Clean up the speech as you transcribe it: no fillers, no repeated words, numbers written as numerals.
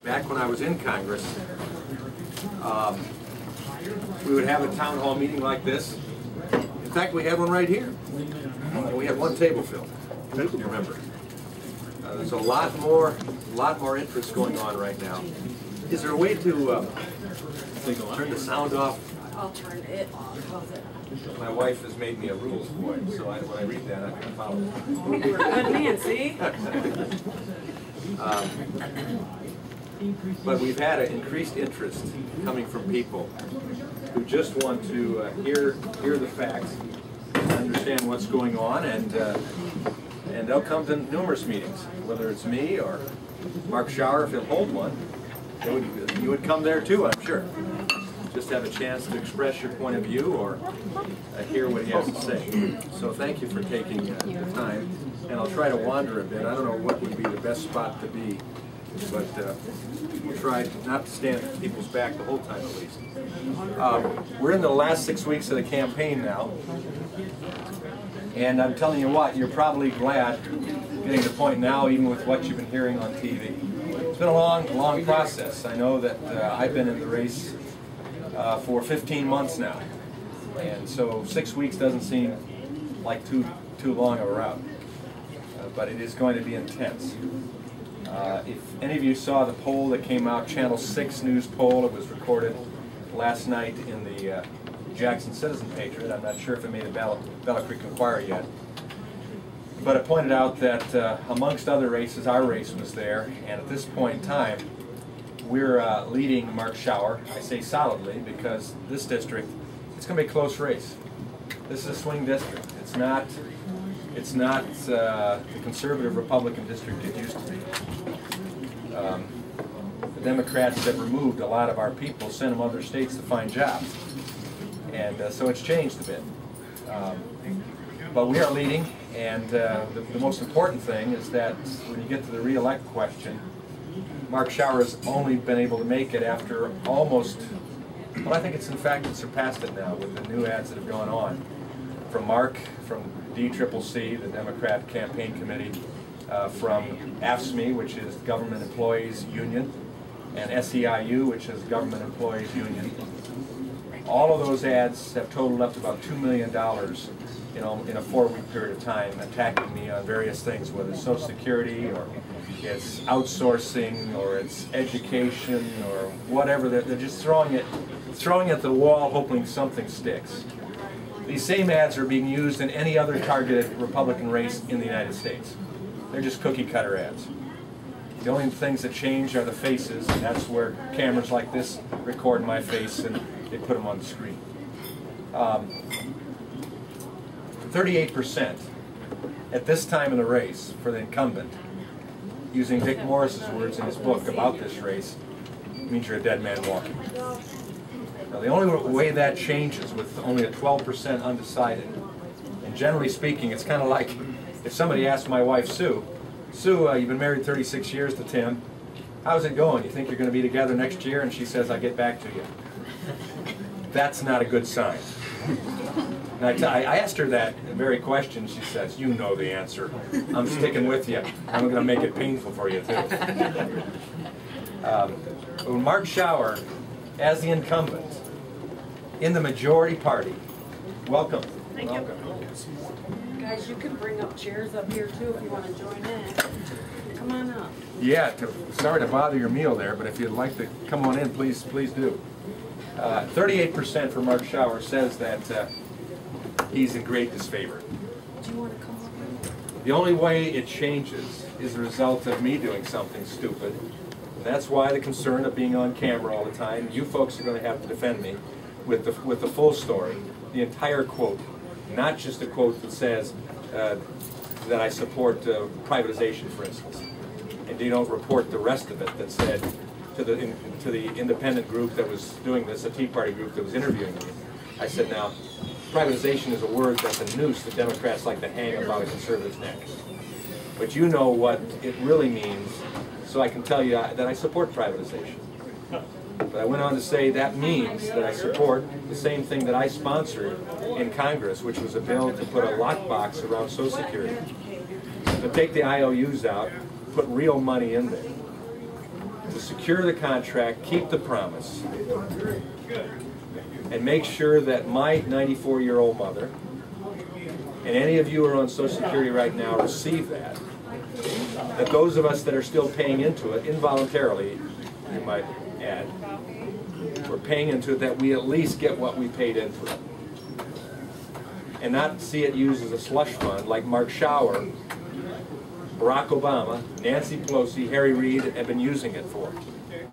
Back when I was in Congress, we would have a town hall meeting like this. In fact, we had one right here. We had one table filled, if you remember. There's a lot more interest going on right now. Is there a way to turn the sound off? I'll turn it off. How's it? My wife has made me a rules boy, so when I read that, I can follow it. You're a good man, see? But we've had an increased interest coming from people who just want to hear the facts, understand what's going on, and they'll come to numerous meetings, whether it's me or Mark Schauer, if he'll hold one. You would come there too, I'm sure. Just have a chance to express your point of view or hear what he has to say. So thank you for taking the time, and I'll try to wander a bit. I don't know what would be the best spot to be, but we'll try not to stand at people's back the whole time at least. We're in the last 6 weeks of the campaign now, and I'm telling you what, you're probably glad getting to the point now, even with what you've been hearing on TV. It's been a long process. I know that I've been in the race for 15 months now, and so 6 weeks doesn't seem like too long of a route, but it is going to be intense. If any of you saw the poll that came out, Channel 6 news poll, it was recorded last night in the Jackson Citizen Patriot. I'm not sure if it made a Battle Creek Inquirer yet, but it pointed out that amongst other races, our race was there, and at this point in time, we're leading Mark Schauer. I say solidly because this district, it's going to be a close race. This is a swing district. It's not the conservative Republican district it used to be. The Democrats have removed a lot of our people, sent them other states to find jobs, and so it's changed a bit. But we are leading, and the most important thing is that when you get to the re-elect question, Mark Schauer has only been able to make it after almost, well, I think it's in fact surpassed it now with the new ads that have gone on. From Mark, from DCCC, the Democrat Campaign Committee, from AFSCME, which is Government Employees Union, and SEIU, which is Government Employees Union. All of those ads have totaled up to about $2 million in a 4-week period of time, attacking me on various things, whether it's Social Security or it's outsourcing or it's education or whatever. They're just throwing it at the wall, hoping something sticks. These same ads are being used in any other targeted Republican race in the United States. They're just cookie-cutter ads. The only things that change are the faces, and that's where cameras like this record my face and they put them on the screen. 38% at this time in the race for the incumbent, using Dick Morris's words in his book about this race, means you're a dead man walking. Now, the only way that changes with only a 12% undecided, and generally speaking, it's kind of like if somebody asked my wife, Sue, you've been married 36 years to Tim, how's it going? You think you're going to be together next year? And she says, I'll get back to you. That's not a good sign. And I asked her that very question. She says, you know the answer. I'm sticking with you. I'm going to make it painful for you, too. Mark Schauer, as the incumbent, in the majority party, welcome. Thank you. Guys, you can bring up chairs up here, too, if you want to join in. Come on up. Yeah, sorry to bother your meal there, but if you'd like to come on in, please do. 38% for Mark Schauer says that he's in great disfavor. Do you want to come up? The only way it changes is the result of me doing something stupid. And that's why the concern of being on camera all the time. You folks are going to have to defend me with the full story, the entire quote, not just a quote that says that I support privatization, for instance. And you don't report the rest of it that said to the independent group that was doing this, a Tea Party group that was interviewing me. I said, now, privatization is a word that's a noose that Democrats like to hang about a conservative's neck. But you know what it really means, so I can tell you that I support privatization. But I went on to say that means that I support the same thing that I sponsored in Congress, which was a bill to put a lockbox around Social Security, to take the IOUs out, put real money in there. to secure the contract, keep the promise, and make sure that my 94-year-old mother and any of you who are on Social Security right now receive that. That those of us that are still paying into it, involuntarily, you might add, we're paying into it, that we at least get what we paid into it. And not see it used as a slush fund like Mark Schauer, Barack Obama, Nancy Pelosi, Harry Reid have been using it for.